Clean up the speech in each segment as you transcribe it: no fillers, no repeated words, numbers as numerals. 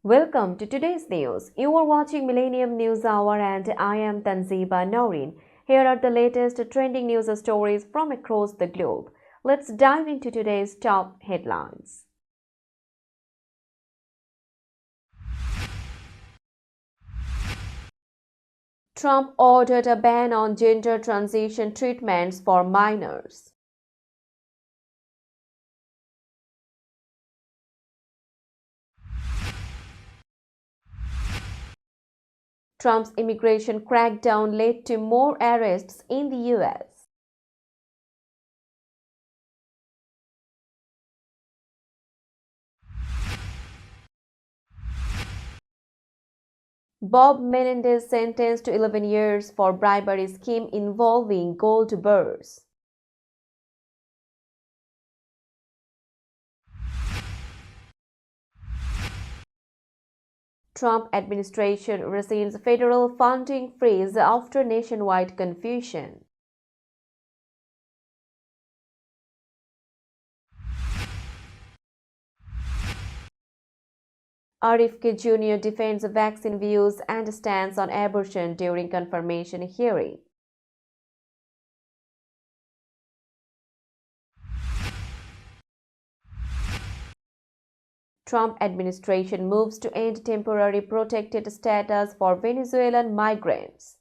Welcome to today's news. You are watching Millennium News Hour and I am Tanziba Noreen. Here are the latest trending news stories from across the globe. Let's dive into today's top headlines. Trump ordered a ban on gender transition treatments for minors. Trump's immigration crackdown led to more arrests in the U.S. Bob Menendez sentenced to 11 years for bribery scheme involving gold bars. Trump administration rescinds federal funding freeze after nationwide confusion. RFK Jr. defends vaccine views and stance on abortion during confirmation hearing. Trump administration moves to end temporary protected status for Venezuelan migrants.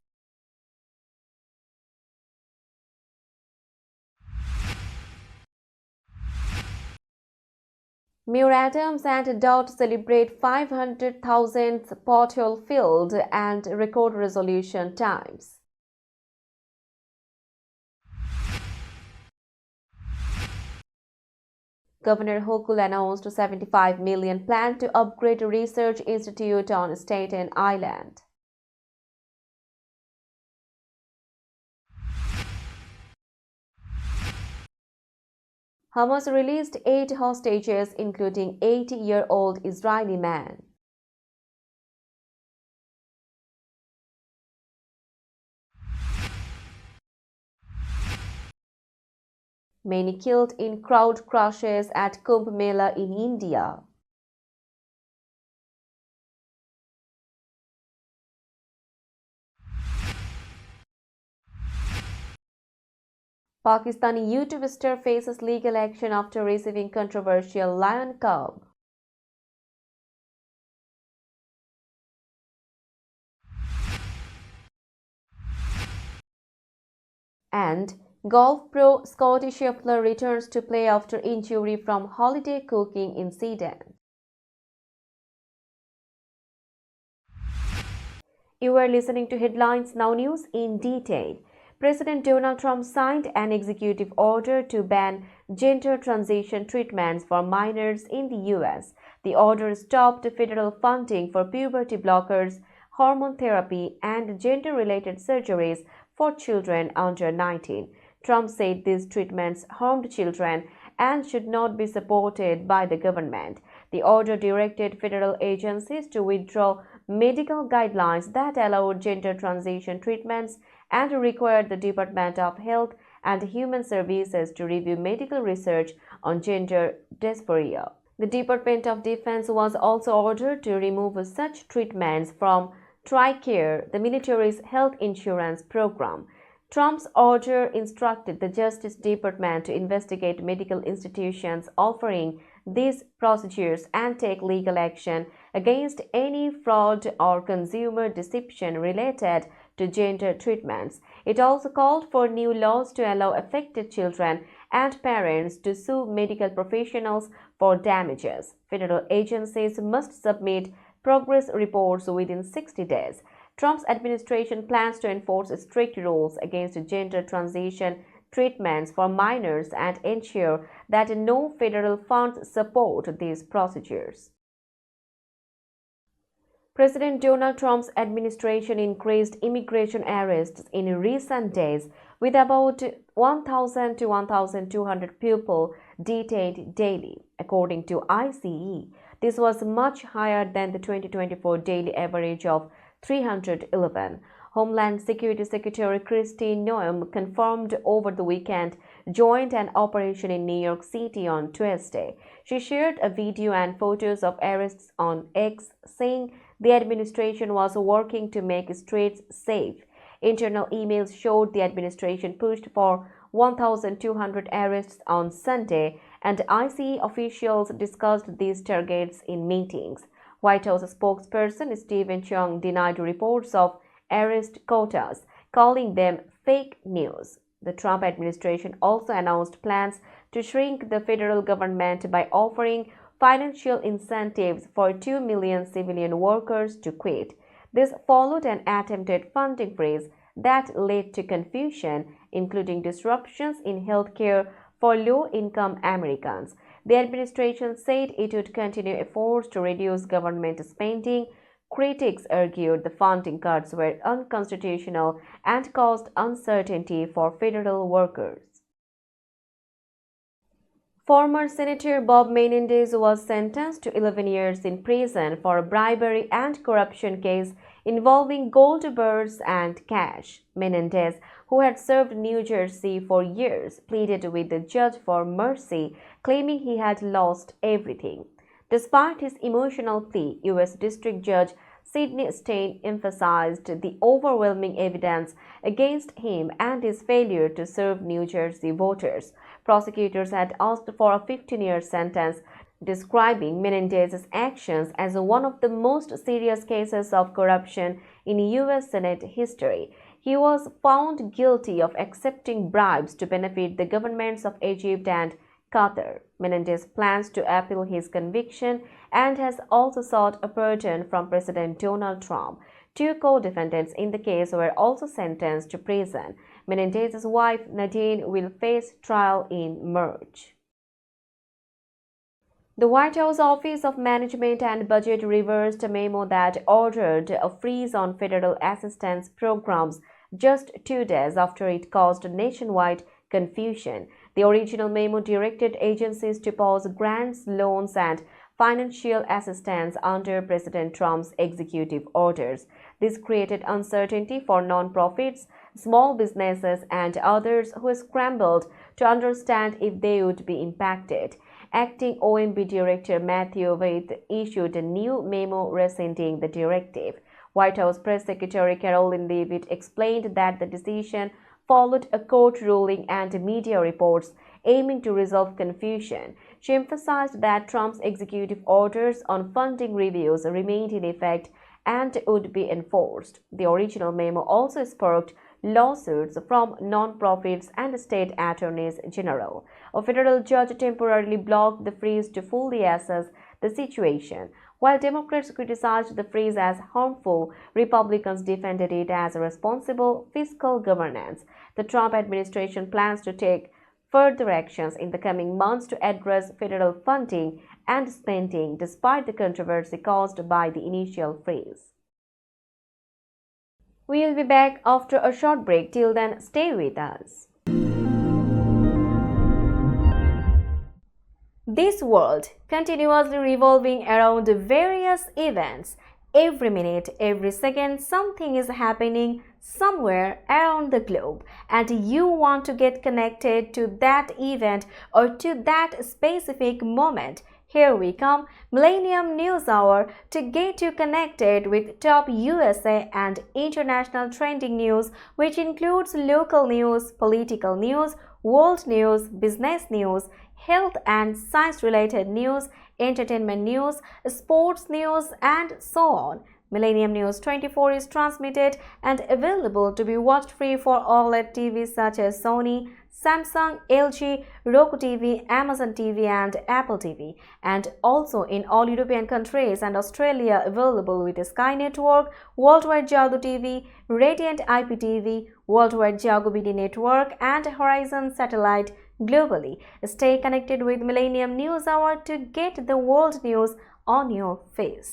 Muir Adams and Dodd celebrate 500,000th pothole filled and record resolution times. Governor Hochul announced a $75 million plan to upgrade a research institute on Staten Island. Hamas released 8 hostages, including 80-year-old Israeli man. Many killed in crowd crushes at Kumbh Mela in India. Pakistani YouTube star faces legal action after receiving controversial lion cub. And golf pro Scottie Scheffler returns to play after injury from holiday cooking incident. You are listening to Headlines Now News in detail. President Donald Trump signed an executive order to ban gender transition treatments for minors in the U.S. The order stopped federal funding for puberty blockers, hormone therapy, and gender-related surgeries for children under 19. Trump said these treatments harmed children and should not be supported by the government. The order directed federal agencies to withdraw medical guidelines that allowed gender transition treatments and required the Department of Health and Human Services to review medical research on gender dysphoria. The Department of Defense was also ordered to remove such treatments from TRICARE, the military's health insurance program. Trump's order instructed the Justice Department to investigate medical institutions offering these procedures and take legal action against any fraud or consumer deception related to gender treatments. It also called for new laws to allow affected children and parents to sue medical professionals for damages. Federal agencies must submit progress reports within 60 days. Trump's administration plans to enforce strict rules against gender transition treatments for minors and ensure that no federal funds support these procedures. President Donald Trump's administration increased immigration arrests in recent days, with about 1,000 to 1,200 people detained daily, according to ICE. This was much higher than the 2024 daily average of 311. Homeland Security Secretary Kristi Noem confirmed over the weekend joined an operation in New York City on Tuesday. She shared a video and photos of arrests on X, saying the administration was working to make streets safe. Internal emails showed the administration pushed for 1,200 arrests on Sunday, and ICE officials discussed these targets in meetings. White House spokesperson Stephen Chung denied reports of arrest quotas, calling them fake news. The Trump administration also announced plans to shrink the federal government by offering financial incentives for 2 million civilian workers to quit. This followed an attempted funding freeze that led to confusion, including disruptions in healthcare for low-income Americans. The administration said it would continue efforts to reduce government spending. Critics argued the funding cuts were unconstitutional and caused uncertainty for federal workers. Former Senator Bob Menendez was sentenced to 11 years in prison for a bribery and corruption case involving gold bars and cash. Menendez, who had served New Jersey for years, pleaded with the judge for mercy, claiming he had lost everything. Despite his emotional plea, U.S. District Judge Sidney Stein emphasized the overwhelming evidence against him and his failure to serve New Jersey voters. Prosecutors had asked for a 15-year sentence, describing Menendez's actions as one of the most serious cases of corruption in U.S. Senate history. He was found guilty of accepting bribes to benefit the governments of Egypt and Qatar. Menendez plans to appeal his conviction and has also sought a pardon from President Donald Trump. Two co-defendants in the case were also sentenced to prison. Menendez's wife, Nadine, will face trial in March. The White House Office of Management and Budget reversed a memo that ordered a freeze on federal assistance programs just 2 days after it caused nationwide confusion. The original memo directed agencies to pause grants, loans, and financial assistance under President Trump's executive orders. This created uncertainty for nonprofits, small businesses, and others who scrambled to understand if they would be impacted. Acting OMB Director Matthew Waite issued a new memo rescinding the directive. White House Press Secretary Caroline Leavitt explained that the decision followed a court ruling and media reports aiming to resolve confusion. She emphasized that Trump's executive orders on funding reviews remained in effect and would be enforced. The original memo also sparked lawsuits from non-profits and state attorneys general. A federal judge temporarily blocked the freeze to fully assess the situation. While Democrats criticized the freeze as harmful, Republicans defended it as responsible fiscal governance. The Trump administration plans to take further actions in the coming months to address federal funding and spending, despite the controversy caused by the initial freeze. We'll be back after a short break. Till then, stay with us. This world continuously revolving around various events. Every minute, every second, something is happening somewhere around the globe, and you want to get connected to that event or to that specific moment. Here we come, Millennium News Hour, to get you connected with top USA and international trending news, which includes local news, political news, world news, business news, health and science-related news, entertainment news, sports news, and so on. Millennium News 24 is transmitted and available to be watched free for OLED TVs such as Sony, Samsung, LG, Roku TV, Amazon TV, and Apple TV, and also in all European countries and Australia available with Sky Network, Worldwide Jago TV, Radiant IPTV, Worldwide Jago BD Network, and Horizon Satellite globally. Stay connected with Millennium News Hour to get the world news on your feed.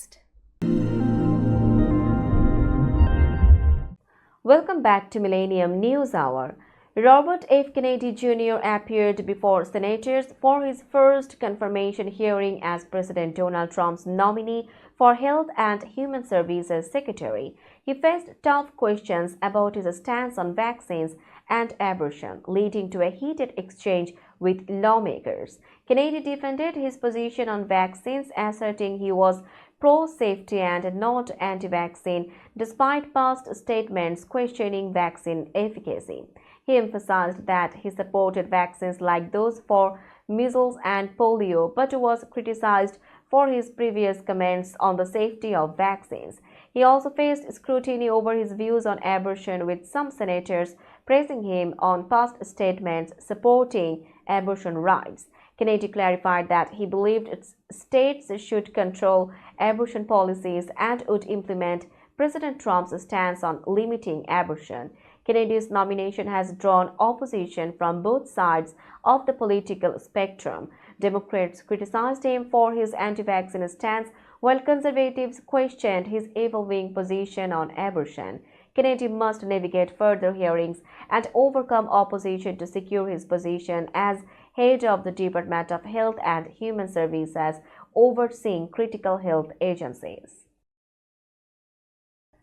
Welcome back to Millennium News Hour. Robert F. Kennedy Jr. appeared before senators for his first confirmation hearing as President Donald Trump's nominee for Health and Human Services Secretary. He faced tough questions about his stance on vaccines and abortion, leading to a heated exchange with lawmakers. Kennedy defended his position on vaccines, asserting he was pro-safety and not anti-vaccine, despite past statements questioning vaccine efficacy. He emphasized that he supported vaccines like those for measles and polio, but was criticized for his previous comments on the safety of vaccines. He also faced scrutiny over his views on abortion, with some senators praising him on past statements supporting abortion rights. Kennedy clarified that he believed states should control abortion policies and would implement President Trump's stance on limiting abortion. Kennedy's nomination has drawn opposition from both sides of the political spectrum. Democrats criticized him for his anti-vaccine stance, while conservatives questioned his evolving position on abortion. Kennedy must navigate further hearings and overcome opposition to secure his position as head of the Department of Health and Human Services, overseeing critical health agencies.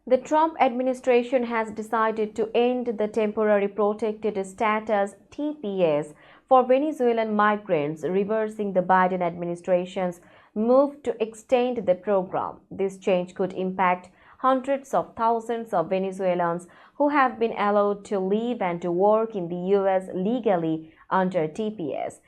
The Trump administration has decided to end the Temporary Protected Status (TPS) for Venezuelan migrants, reversing the Biden administration's move to extend the program. This change could impact hundreds of thousands of Venezuelans who have been allowed to live and to work in the U.S. legally under TPS.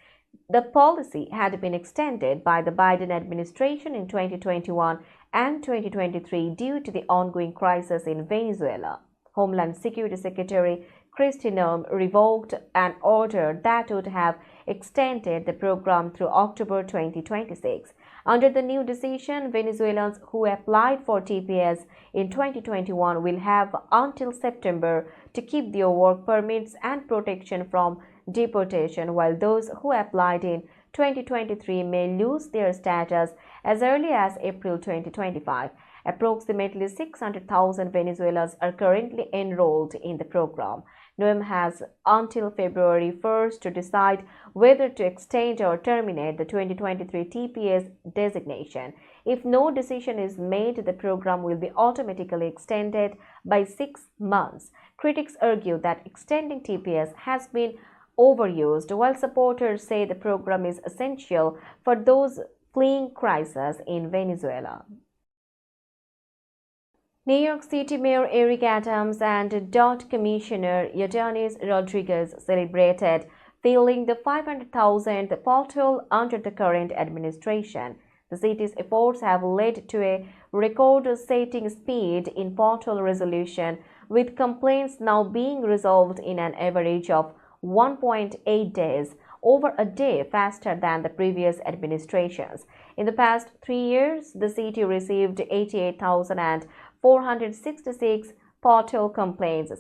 The policy had been extended by the Biden administration in 2021 and 2023 due to the ongoing crisis in Venezuela. Homeland Security Secretary Kristi Noem revoked an order that would have extended the program through October 2026. Under the new decision, Venezuelans who applied for TPS in 2021 will have until September to keep their work permits and protection from deportation, while those who applied in 2023 may lose their status as early as April 2025. Approximately 600,000 Venezuelans are currently enrolled in the program. Noem has until February 1st to decide whether to extend or terminate the 2023 TPS designation. If no decision is made, the program will be automatically extended by 6 months. Critics argue that extending TPS has been overused, while supporters say the program is essential for those fleeing crisis in Venezuela. New York City Mayor Eric Adams and DOT Commissioner Ydanis Rodriguez celebrated filling the 500,000th pothole under the current administration. The city's efforts have led to a record-setting speed in pothole resolution, with complaints now being resolved in an average of 1.8 days, over a day faster than the previous administrations. In the past 3 years, the city received 88,466 pothole complaints,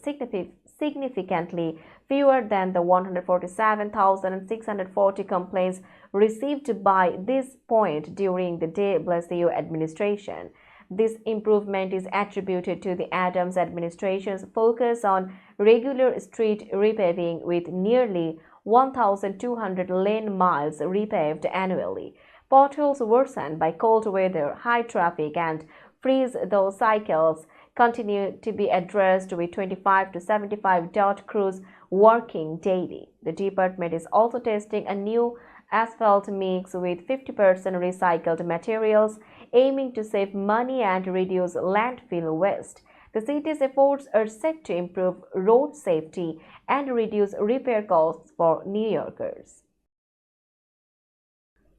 significantly fewer than the 147,640 complaints received by this point during the de Blasio administration. This improvement is attributed to the Adams administration's focus on regular street repaving, with nearly 1,200 lane miles repaved annually. Potholes worsened by cold weather, high traffic, and freeze-thaw cycles continue to be addressed, with 25 to 75 DOT crews working daily. The department is also testing a new asphalt mix with 50% recycled materials, aiming to save money and reduce landfill waste. The city's efforts are set to improve road safety and reduce repair costs for New Yorkers.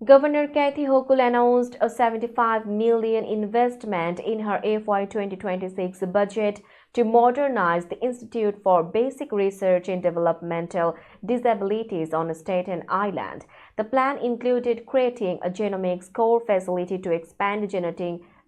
Governor Kathy Hochul announced a $75 million investment in her FY 2026 budget to modernize the Institute for Basic Research in Developmental Disabilities on Staten Island. The plan included creating a genomics core facility to expand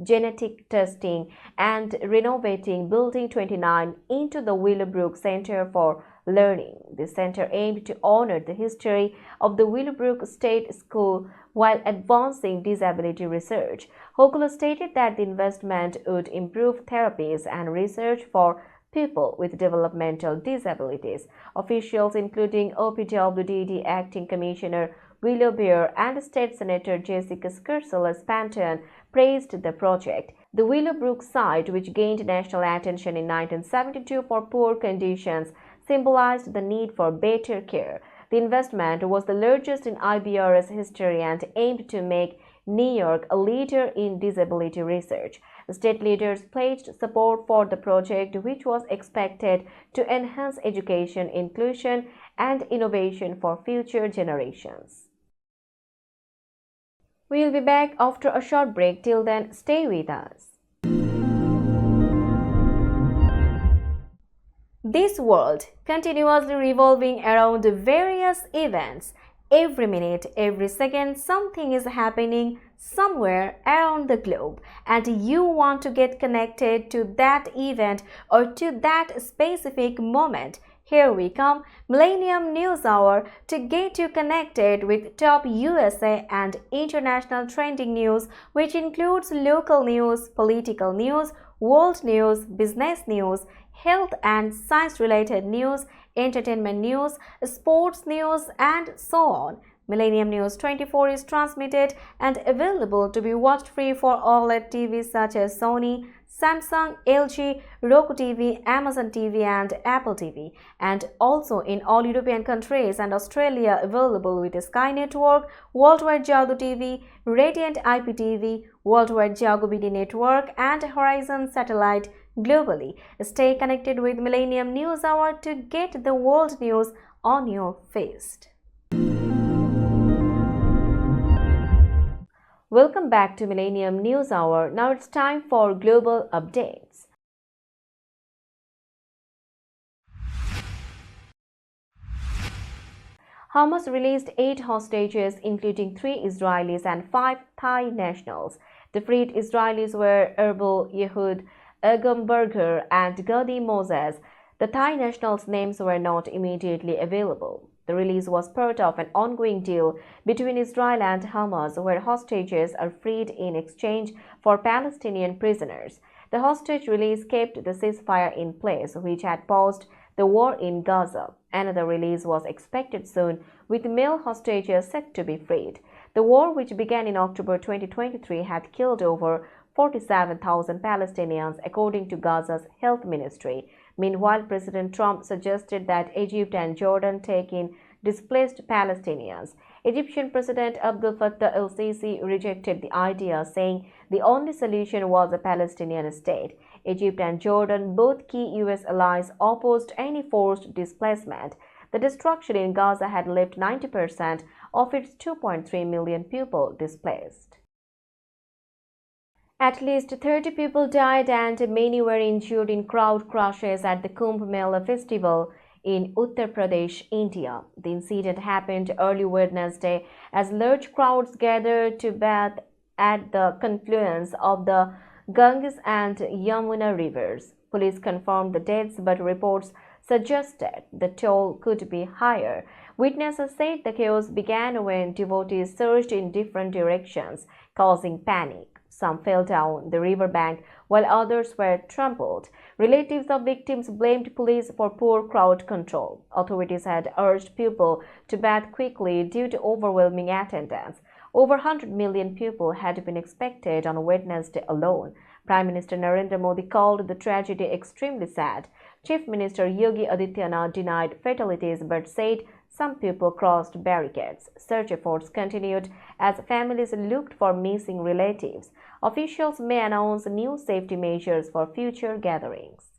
genetic testing and renovating Building 29 into the Willowbrook Center for Learning. The center aimed to honor the history of the Willowbrook State School while advancing disability research. Hochul stated that the investment would improve therapies and research for people with developmental disabilities. Officials, including OPWDD Acting Commissioner Willowbere and State Senator Jessica Skersele-Spanton praised the project. The Willowbrook site, which gained national attention in 1972 for poor conditions, symbolized the need for better care. The investment was the largest in IBR's history and aimed to make New York a leader in disability research. State leaders pledged support for the project, which was expected to enhance education, inclusion, and innovation for future generations. We'll be back after a short break. Till then, stay with us. This world continuously revolving around various events. Every minute, every second, something is happening somewhere around the globe, and you want to get connected to that event or to that specific moment. Here we come, Millennium News Hour, to get you connected with top USA and international trending news, which includes local news, political news, world news, business news, health and science-related news, entertainment news, sports news, and so on. Millennium News 24 is transmitted and available to be watched free for OLED TVs such as Sony, Samsung, LG, Roku TV, Amazon TV, and Apple TV, and also in all European countries and Australia available with Sky Network, Worldwide Jago TV, Radiant IPTV, Worldwide Jago BD Network, and Horizon Satellite globally. Stay connected with Millennium News Hour to get the world news on your feed. Welcome back to Millennium News Hour. Now it's time for global updates. Hamas released 8 hostages, including 3 Israelis and 5 Thai nationals. The freed Israelis were Erbul Yehud Egamberger and Gadi Moses. The Thai nationals' names were not immediately available. The release was part of an ongoing deal between Israel and Hamas, where hostages are freed in exchange for Palestinian prisoners. The hostage release kept the ceasefire in place, which had paused the war in Gaza. Another release was expected soon, with male hostages set to be freed. The war, which began in October 2023, had killed over 47,000 Palestinians, according to Gaza's health ministry. Meanwhile, President Trump suggested that Egypt and Jordan take in displaced Palestinians. Egyptian President Abdel Fattah el-Sisi rejected the idea, saying the only solution was a Palestinian state. Egypt and Jordan, both key U.S. allies, opposed any forced displacement. The destruction in Gaza had left 90% of its 2.3 million people displaced. At least 30 people died and many were injured in crowd crashes at the Kumbh Mela festival in Uttar Pradesh, India. The incident happened early Wednesday as large crowds gathered to bathe at the confluence of the Ganges and Yamuna rivers. Police confirmed the deaths, but reports suggested the toll could be higher. Witnesses said the chaos began when devotees surged in different directions, causing panic. Some fell down the riverbank, while others were trampled. Relatives of victims blamed police for poor crowd control. Authorities had urged people to bathe quickly due to overwhelming attendance. Over 100 million people had been expected on Wednesday alone. Prime Minister Narendra Modi called the tragedy extremely sad. Chief Minister Yogi Adityanath denied fatalities but said some people crossed barricades. Search efforts continued as families looked for missing relatives. Officials may announce new safety measures for future gatherings.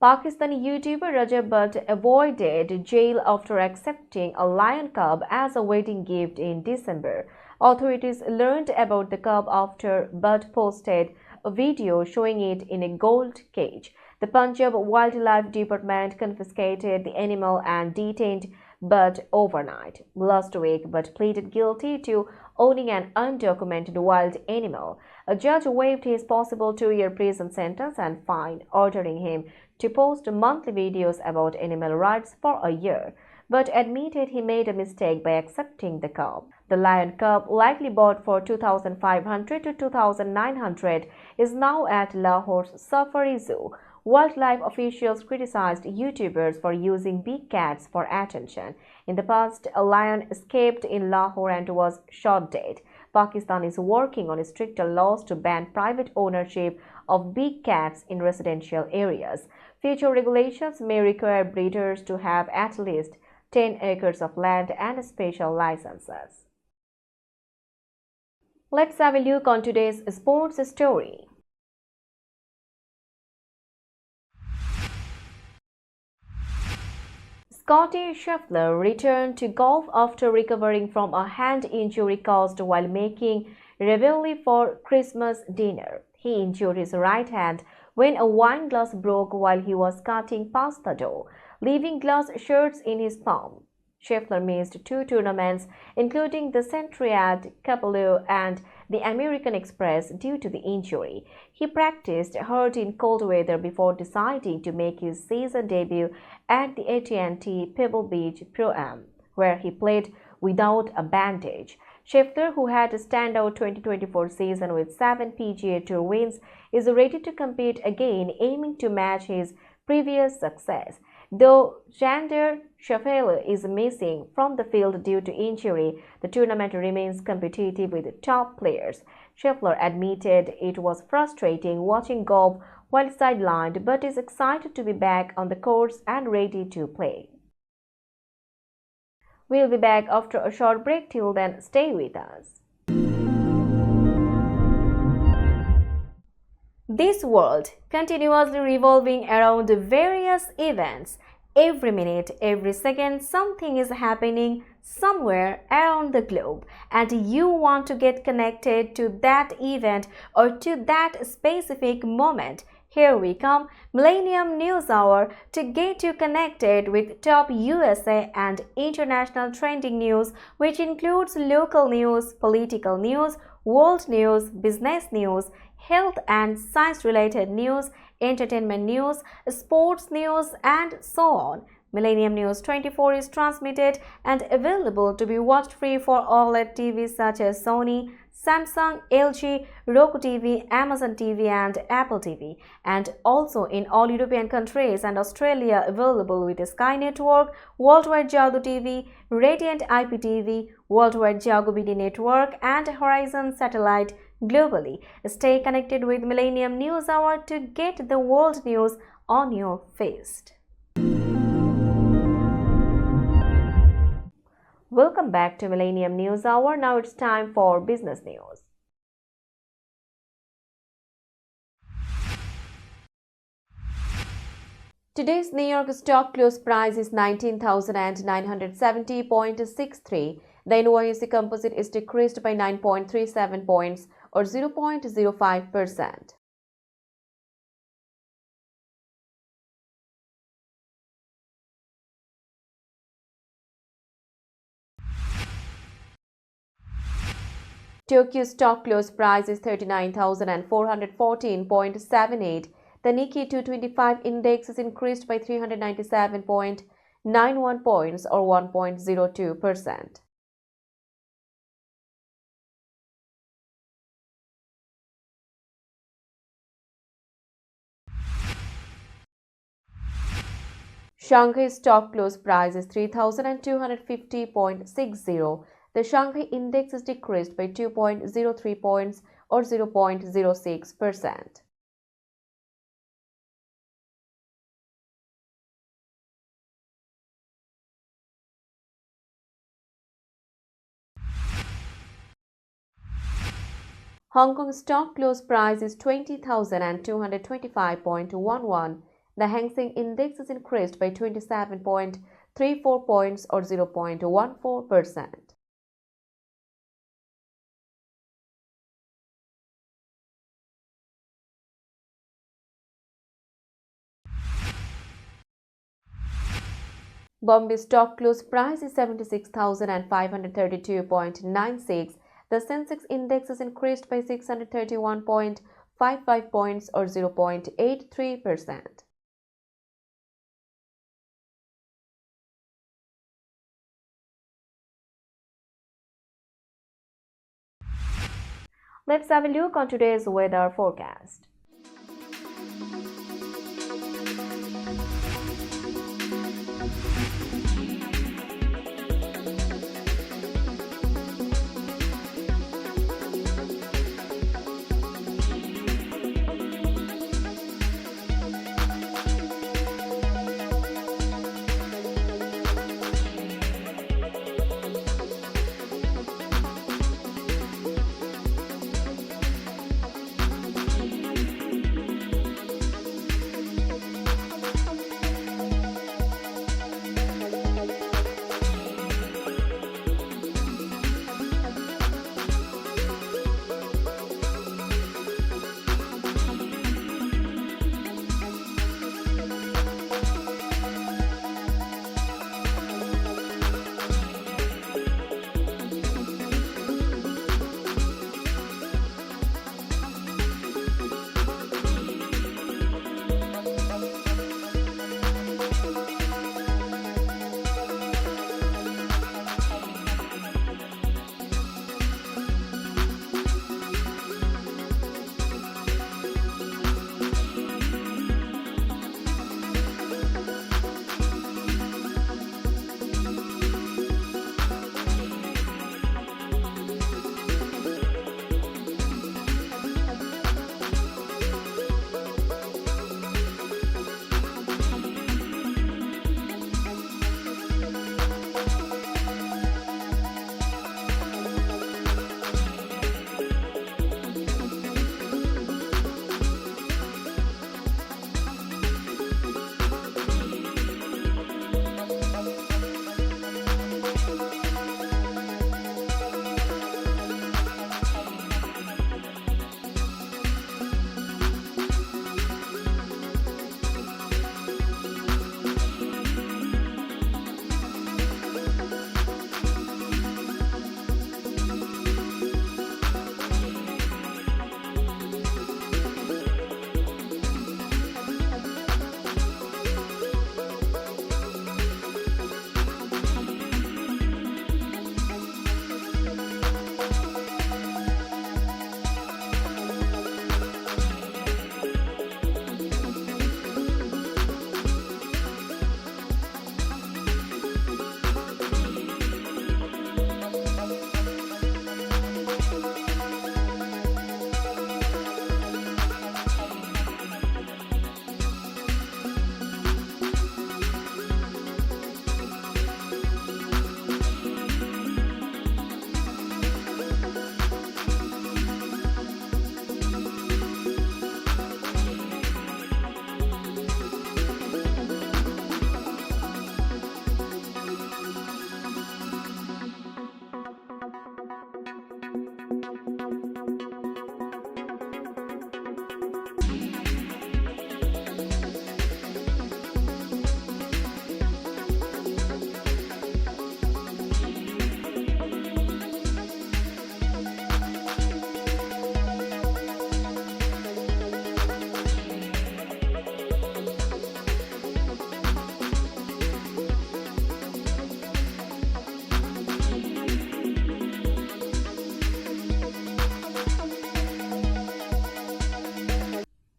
Pakistani YouTuber Rajab Butt avoided jail after accepting a lion cub as a wedding gift in December. Authorities learned about the cub after Butt posted a video showing it in a gold cage. The Punjab Wildlife Department confiscated the animal and detained Butt overnight. Last week, Butt pleaded guilty to owning an undocumented wild animal. A judge waived his possible 2-year prison sentence and fine, ordering him to post monthly videos about animal rights for a year, but admitted he made a mistake by accepting the cub. The lion cub, likely bought for 2,500 to 2,900, is now at Lahore's Safari Zoo. Wildlife officials criticized YouTubers for using big cats for attention. In the past, a lion escaped in Lahore and was shot dead. Pakistan is working on stricter laws to ban private ownership of big cats in residential areas. Future regulations may require breeders to have at least 10 acres of land and special licenses. Let's have a look on today's sports story. Scottie Scheffler returned to golf after recovering from a hand injury caused while making revelry for Christmas dinner. He injured his right hand when a wine glass broke while he was cutting pasta dough, leaving glass shards in his palm. Scheffler missed 2 tournaments, including the Centriad, Capello, and the American Express due to the injury. He practiced hard in cold weather before deciding to make his season debut at the AT&T Pebble Beach Pro-Am, where he played without a bandage. Scheffler, who had a standout 2024 season with 7 PGA Tour wins, is ready to compete again, aiming to match his previous success. Though Xander Schauffele is missing from the field due to injury, the tournament remains competitive with top players. Scheffler admitted it was frustrating watching golf while sidelined, but is excited to be back on the course and ready to play. We'll be back after a short break. Till then, stay with us. This world continuously revolving around various events. Every minute, every second, something is happening somewhere around the globe, and you want to get connected to that event or to that specific moment. Here we come, Millennium News Hour, to get you connected with top USA and international trending news, which includes local news, political news, world news, business news, health and science-related news, entertainment news, sports news, and so on. Millennium News 24 is transmitted and available to be watched free for OLED TVs such as Sony, Samsung, LG, Roku TV, Amazon TV, and Apple TV, and also in all European countries and Australia available with Sky Network, Worldwide Jago TV, Radiant IPTV, Worldwide Jago BD Network, and Horizon Satellite globally. Stay connected with Millennium News Hour to get the world news on your feast. Welcome back to Millennium News Hour. Now it's time for business news. Today's New York stock close price is 19,970.63. The NYSE Composite is decreased by 9.37 points or 0.05%. Tokyo stock close price is 39,414.78. The Nikkei 225 index is increased by 397.91 points or 1.02%. Shanghai stock close price is 3,250.60. The Shanghai index is decreased by 2.03 points or 0.06%. Hong Kong stock close price is 20,225.11. The Hang Seng index is increased by 27.34 points or 0.14%. Bombay stock close price is 76,532.96. The Sensex index is increased by 631.55 points or 0.83%. Let's have a look on today's weather forecast.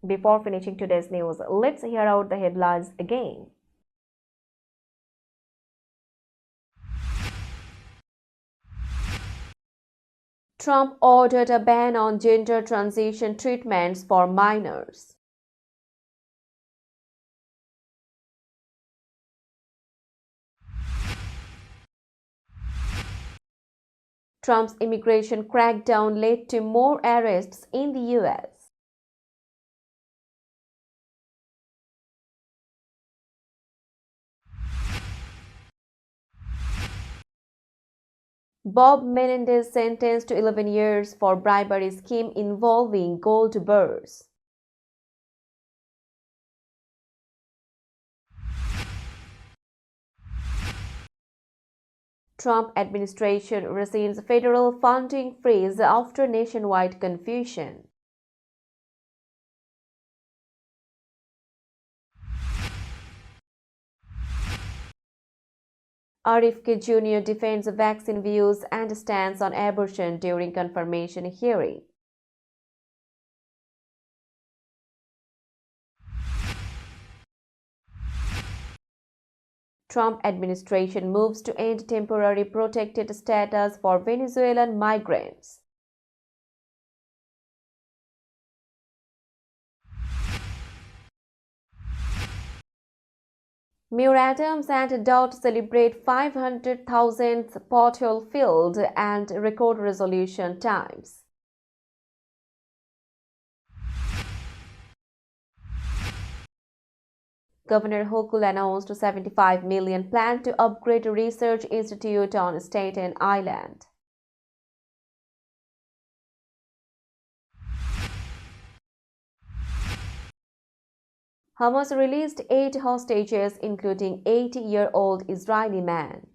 Before finishing today's news, let's hear out the headlines again. Trump ordered a ban on gender transition treatments for minors. Trump's immigration crackdown led to more arrests in the U.S. Bob Menendez sentenced to 11 years for bribery scheme involving gold bars. Trump administration rescinds federal funding freeze after nationwide confusion. RFK Jr. defends vaccine views and stance on abortion during confirmation hearing. Trump administration moves to end temporary protected status for Venezuelan migrants. Muir Adams and Dodd celebrate 500,000th pothole filled and record resolution times. Governor Hochul announced $75 million plan to upgrade research institute on Staten Island. Hamas released 8 hostages, including 80-year-old Israeli man.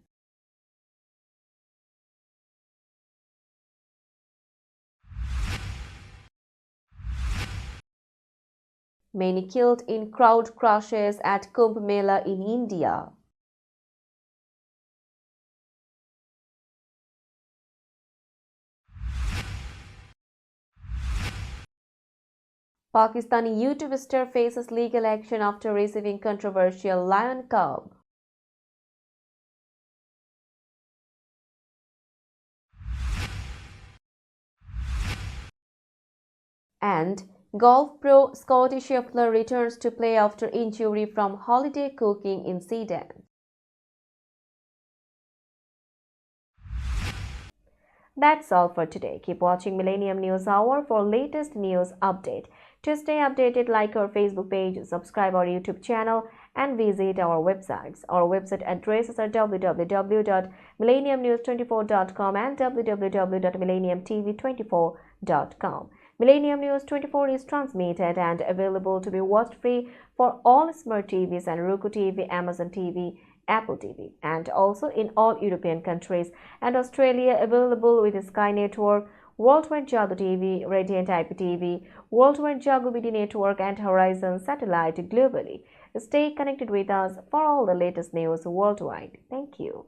Many killed in crowd crushes at Kumbh Mela in India. Pakistani YouTube star faces legal action after receiving controversial lion cub. And golf pro Scottie Scheffler returns to play after injury from holiday cooking incident. That's all for today. Keep watching Millennium News Hour for latest news update. To stay updated, like our Facebook page, subscribe our YouTube channel, and visit our websites. Our website addresses are www.millenniumnews24.com and www.millenniumtv24.com. Millennium News 24 is transmitted and available to be watched free for all smart TVs and Roku TV, Amazon TV, Apple TV, and also in all European countries and Australia, available with Sky Network, Worldwide Jago TV, Radiant IPTV, Worldwide Jago BD Network, and Horizon Satellite globally. Stay connected with us for all the latest news worldwide. Thank you.